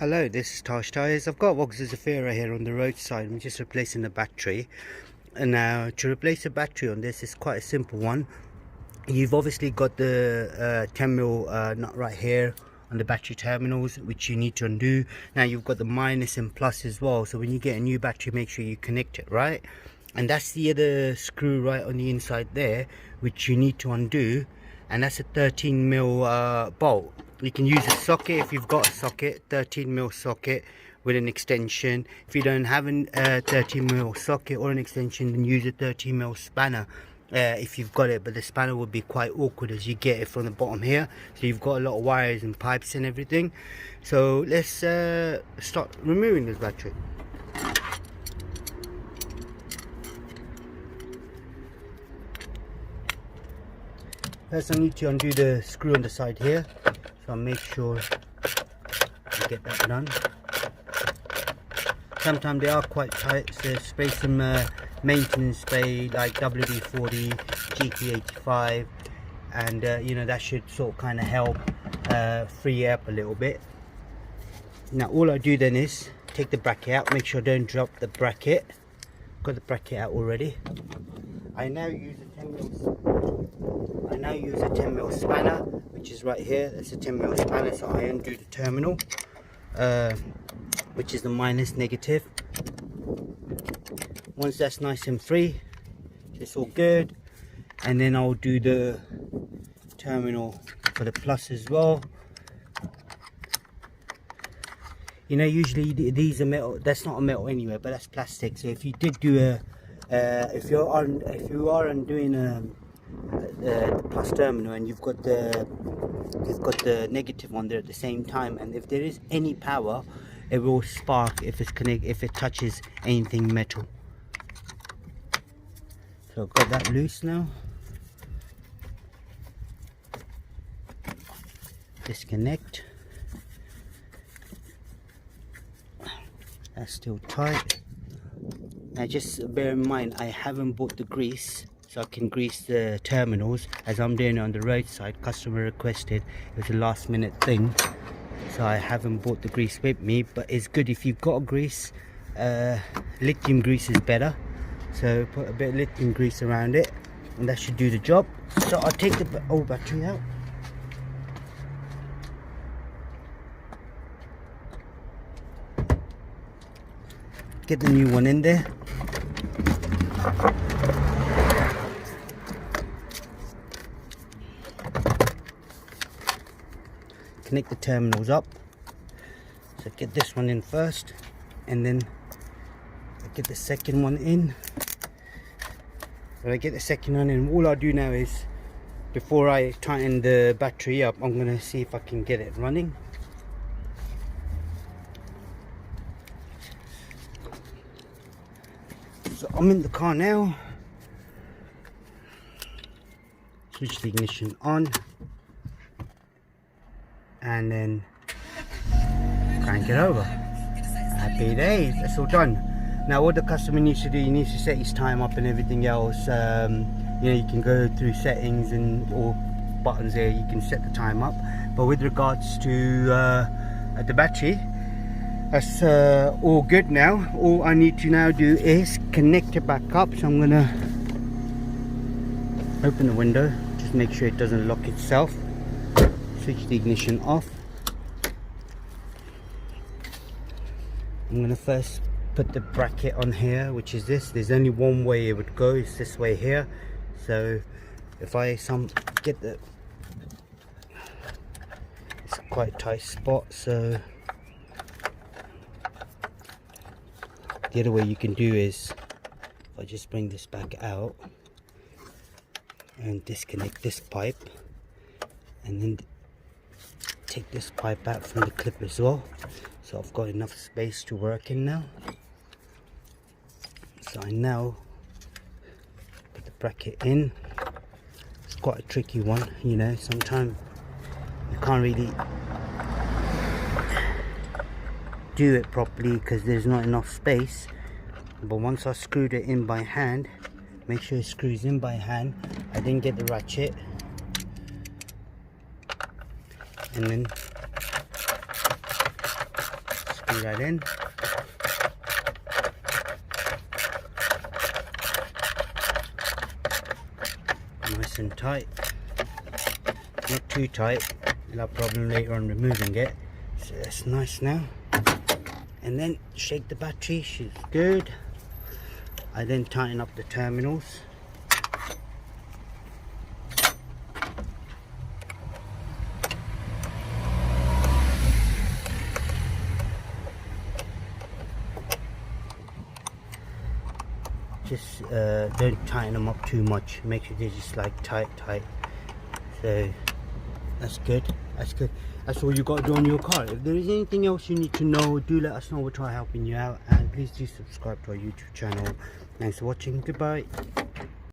Hello, this is Tosh Tyres. I've got Vauxhall Zafira here on the roadside. I'm just replacing the battery. And now to replace the battery on this is quite a simple one. You've obviously got the 10mm nut right here on the battery terminals, which you need to undo. Now you've got the minus and plus as well, so when you get a new battery, make sure you connect it right. And that's the other screw right on the inside there, which you need to undo, and that's a 13mm bolt. You can use a socket if you've got a socket, 13mm socket with an extension. If you don't have a 13mm socket or an extension, then use a 13mm spanner if you've got it, but the spanner would be quite awkward as you get it from the bottom here, so you've got a lot of wires and pipes and everything. So let's start removing this battery. First I need to undo the screw on the side here, so I'll make sure I get that done. Sometimes they are quite tight, so spray some maintenance spray like WD-40, GT85, and you know, that should sort of kind of help free up a little bit. Now all I do then is take the bracket out, make sure I don't drop the bracket. Got the bracket out already. I now use a 10mm spanner, which is right here. That's a 10mm spanner, so I undo the terminal, which is the minus negative. Once that's nice and free, it's all good, and then I'll do the terminal for the plus as well. You know, usually these are metal. That's not a metal anyway, but that's plastic. So if you did do a if you are undoing the plus terminal and you've got the negative on there at the same time, and if there is any power, it will spark if it touches anything metal. So I've got that loose now. Disconnect. That's still tight. Now just bear in mind, I haven't bought the grease, so I can grease the terminals as I'm doing it on the roadside. Customer requested, it was a last minute thing, so I haven't bought the grease with me. But it's good if you've got a grease. Lithium grease is better, so put a bit of lithium grease around it and that should do the job. So I'll take the old battery out. Get the new one in there. Connect the terminals up. So get this one in first, and then get the second one in. When I get the second one in, all I do now is, before I tighten the battery up, I'm gonna see if I can get it running. So I'm in the car now. Switch the ignition on, and then crank it over. Happy days, that's all done. Now what the customer needs to do, he needs to set his time up and everything else. You know, you can go through settings and all buttons there, you can set the time up. But with regards to the battery, that's all good now. All I need to now do is connect it back up. So I'm gonna open the window, just make sure it doesn't lock itself. Switch the ignition off. I'm gonna first put the bracket on here, which is this. There's only one way it would go, it's this way here. So if I get the, it's a quite tight spot, so the other way you can do is, if I just bring this back out and disconnect this pipe, and then take this pipe out from the clip as well. So I've got enough space to work in now. So I now put the bracket in. It's quite a tricky one, you know, sometimes you can't really do it properly because there's not enough space. But once I screwed it in by hand, make sure it screws in by hand. I didn't get the ratchet, and then screw that in. Nice and tight, not too tight, you'll have a problem later on removing it. So that's nice now. And then shake the battery, she's good. I then tighten up the terminals. Just don't tighten them up too much, make sure they're just like tight. So that's good, that's all you got to do on your car. If there is anything else you need to know, do let us know, we'll try helping you out. And please do subscribe to our YouTube channel. Thanks for watching, goodbye.